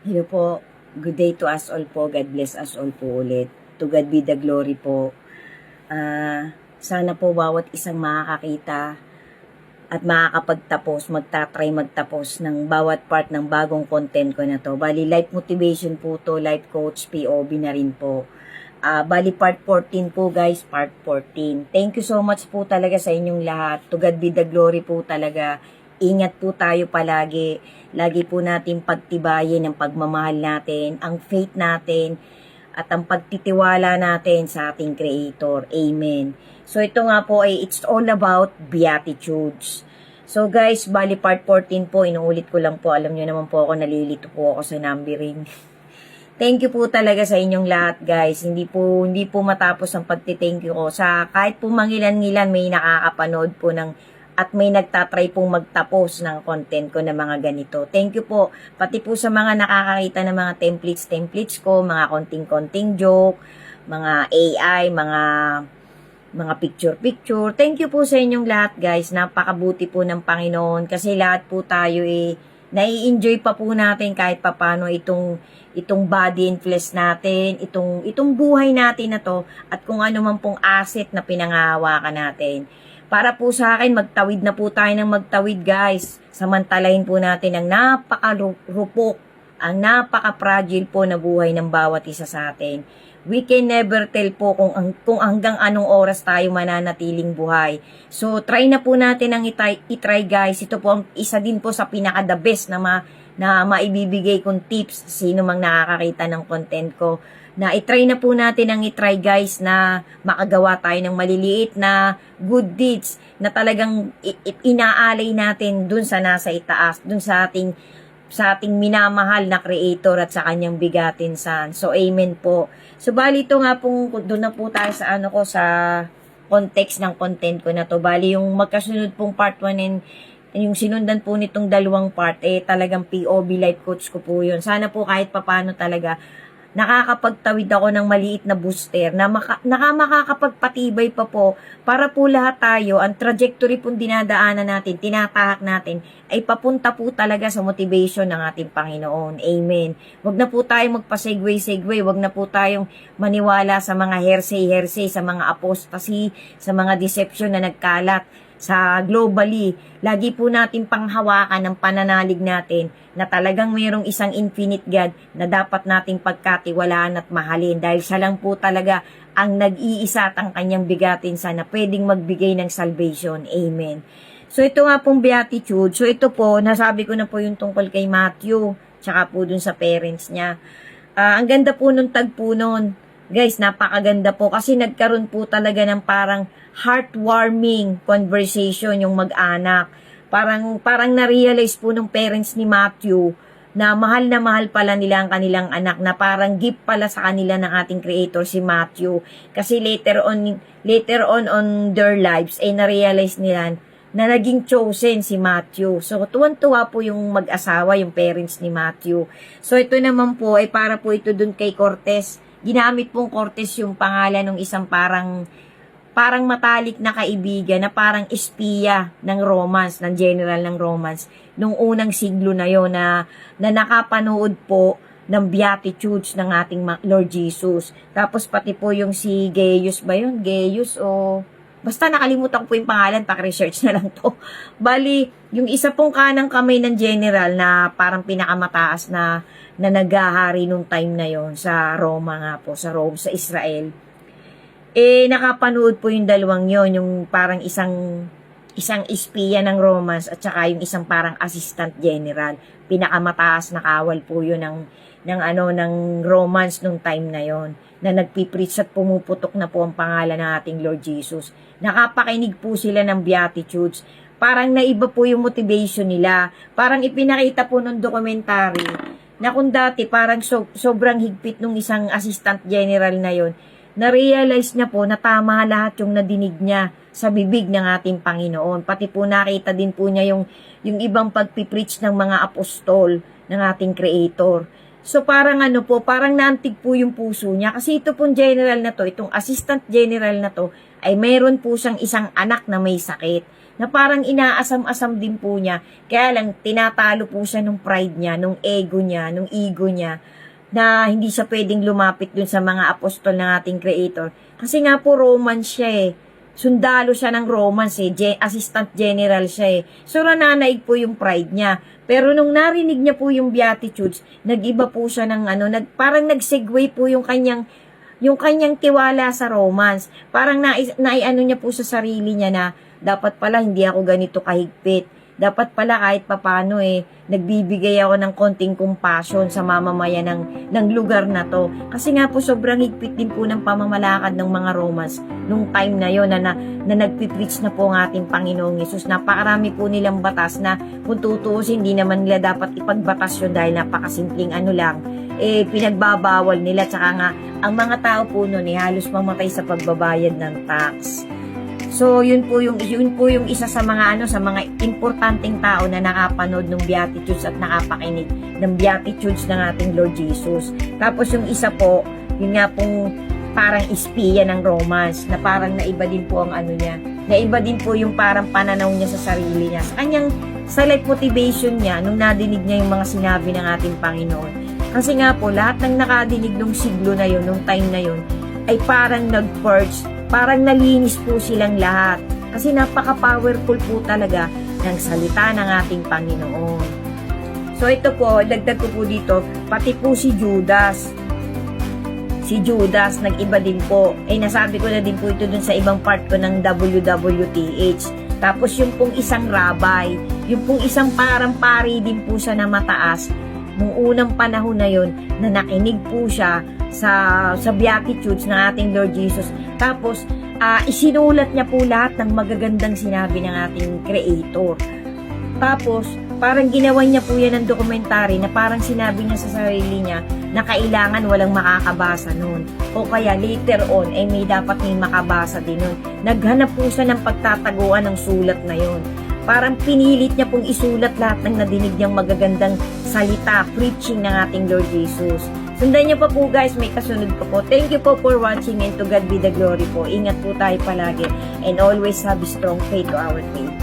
Hello po. Good day to us all po. God bless us all po ulit. To God be the glory po. Sana po bawat isang makakakita at makakapagtapos, magtapos ng bawat part ng bagong content ko na to. Bali, life motivation po to, life coach, POB na rin po. Bali, part 14 po guys, part 14. Thank you so much po talaga sa inyong lahat. To God be the glory po talaga. Ingat po tayo palagi. Lagi po natin pagtibayin ang pagmamahal natin, ang faith natin, at ang pagtitiwala natin sa ating Creator. Amen. So ito nga po ay it's all about Beatitudes. So guys, bali part 14 po, inuulit ko lang po. Alam nyo naman po ako, nalilito po ako sa numbering. Thank you po talaga sa inyong lahat guys. Hindi po matapos ang pagti-thank you ko. Sa kahit po mangilan-ngilan may nakakapanood po at may nagtatry pong magtapos ng content ko na mga ganito. Thank you po. Pati po sa mga nakakakita ng mga templates ko, mga konting-konting joke, mga AI, mga picture. Thank you po sa inyong lahat guys. Napakabuti po ng Panginoon kasi lahat po tayo nai-enjoy pa po natin kahit papano itong body and flesh natin, itong buhay natin na to at kung ano man pong asset na pinangahawakan natin. Para po sa akin, magtawid na po tayo ng magtawid guys. Samantalahin po natin ang napakarupok, ang napaka-fragile po na buhay ng bawat isa sa atin. We can never tell po kung hanggang anong oras tayo mananatiling buhay. So, try na po natin ang itry guys. Ito po ang isa din po sa pinaka-the best na maibibigay kong tips sa sino mang nakakakita ng content ko. Na itry na po natin ang itry guys na makagawa tayo ng maliliit na good deeds na talagang inaalay natin dun sa nasa itaas, dun sa ating minamahal na Creator at sa kanyang bigatin son. So, amen po. So, bali ito nga pong, doon na po tayo sa sa context ng content ko na to. Bali, yung magkasunod pong part 1 and yung sinundan po nitong dalawang part, talagang POB life coach ko po yun. Sana po kahit papano talaga, nakakapagtawid ako ng maliit na booster na makakapagpatibay pa po para po lahat tayo, ang trajectory pong dinadaanan natin, tinatahak natin, ay papunta po talaga sa motivation ng ating Panginoon. Amen. Wag na po tayong magpa-segue, wag na po tayong maniwala sa mga hearsay, sa mga apostasy, sa mga deception na nagkalat sa globally. Lagi po natin panghawakan ng pananalig natin na talagang mayroong isang infinite God na dapat nating pagkatiwalaan at mahalin dahil siya lang po talaga ang nag-iisa at ang kanyang bigatin sana pwedeng magbigay ng salvation. Amen. So ito nga pong beatitude. So ito po, nasabi ko na po yung tungkol kay Matthew tsaka po dun sa parents niya. Ang ganda po nung tagpo nun. Guys, napakaganda po kasi nagkaroon po talaga ng parang heartwarming conversation yung mag-anak. Parang na-realize po ng parents ni Matthew na mahal pala nila ang kanilang anak, na parang gift pala sa kanila ng ating Creator si Matthew. Kasi later on their lives ay na-realize nila na naging chosen si Matthew. So, tuwan-tuwa po yung mag-asawa, yung parents ni Matthew. So, ito naman po ay para po ito dun kay Cortez. Ginamit pong Cortez yung pangalan ng isang parang matalik na kaibigan na parang espiya ng Romans, ng general ng Romans, nung unang siglo na yon na nakapanood po ng Beatitudes ng ating Lord Jesus. Tapos pati po yung si Gaius ba yun? Gaius o... Basta nakalimutan ko po yung pangalan, pak-research na lang to. Bali, yung isa pong kanang kamay ng general na parang pinakamataas na naghahari nung time na yon sa Roma nga po, sa Rome, sa Israel. Nakapanood po yung dalawang yon, yung parang isang espiya ng Romans at saka yung isang parang assistant general. Pinakamataas na kawal po yun ng Romans nung time na yon, na nagpipreach at pumuputok na po ang pangalan ng ating Lord Jesus. Nakapakinig po sila ng Beatitudes. Parang naiba po yung motivation nila. Parang ipinakita po nung documentary na kung dati parang sobrang higpit nung isang assistant general na yon, na-realize niya po na tama lahat yung nadinig niya sa bibig ng ating Panginoon. Pati po nakita din po niya yung ibang pagpipreach ng mga apostol ng ating Creator. So parang parang naantig po yung puso niya kasi ito pong general na to, itong assistant general na to, ay mayroon po siyang isang anak na may sakit na parang inaasam-asam din po niya. Kaya lang, tinatalo po siya nung pride niya, nung ego niya, na hindi siya pwedeng lumapit dun sa mga apostol ng ating Creator. Kasi nga po, Roman siya eh. Sundalo siya ng Romans eh. Assistant General siya eh. So, nananaig po yung pride niya. Pero nung narinig niya po yung Beatitudes, nag-iba po siya ng parang nag-segue po yung kanyang tiwala sa Romans. Parang naiano niya po sa sarili niya na dapat pala hindi ako ganito kahigpit. Dapat pala kahit papano nagbibigay ako ng konting compassion sa mamamayan ng lugar na to. Kasi nga po sobrang higpit din po ng pamamalakad ng mga Romans nung time na yon na nagpipreach na po ang ating Panginoong Yesus. Napakarami po nilang batas na kung tutuusin, hindi naman nila dapat ipagbatas yun dahil napakasimpleng lang. Pinagbabawal nila. Tsaka nga, ang mga tao po noon halos mamatay sa pagbabayad ng tax. So, yun po yung isa sa mga sa mga importanteng tao na nakapanood ng Beatitudes at nakapakinig ng Beatitudes ng ating Lord Jesus. Tapos yung isa po, yun nga pong parang espiya ng Romans, na parang naiba din po ang niya. Naiba din po yung parang pananaw niya sa sarili niya. Sa life motivation niya, nung nadinig niya yung mga sinabi ng ating Panginoon. Kasi nga po, lahat ng nakadinig nung siglo na yun, nung time na yun, ay parang nag-purge, parang nalinis po silang lahat. Kasi napaka-powerful po talaga ng salita ng ating Panginoon. So ito po, dagdag ko po dito, pati po si Judas. Si Judas, nag-iba din po. Nasabi ko na din po ito dun sa ibang part ko ng WWTH. Tapos yung pong isang rabbi, yung pong isang parang pari din po siya na mataas, nung unang panahon na yun, na nakinig po siya sa Beatitudes ng ating Lord Jesus. Tapos, isinulat niya po lahat ng magagandang sinabi ng ating Creator. Tapos, parang ginawa niya po yan ng dokumentary na parang sinabi niya sa sarili niya na kailangan walang makakabasa nun. O kaya later on, may dapat may makabasa din nun. Naghanap po siya ng pagtataguan ng sulat na yun. Parang pinilit niya pong isulat lahat ng nadinig niyang magagandang salita, preaching ng ating Lord Jesus. Sundan niyo pa po guys, may kasunod pa po. Thank you po for watching, and to God be the glory po. Ingat po tayo palagi and always have strong faith to our faith.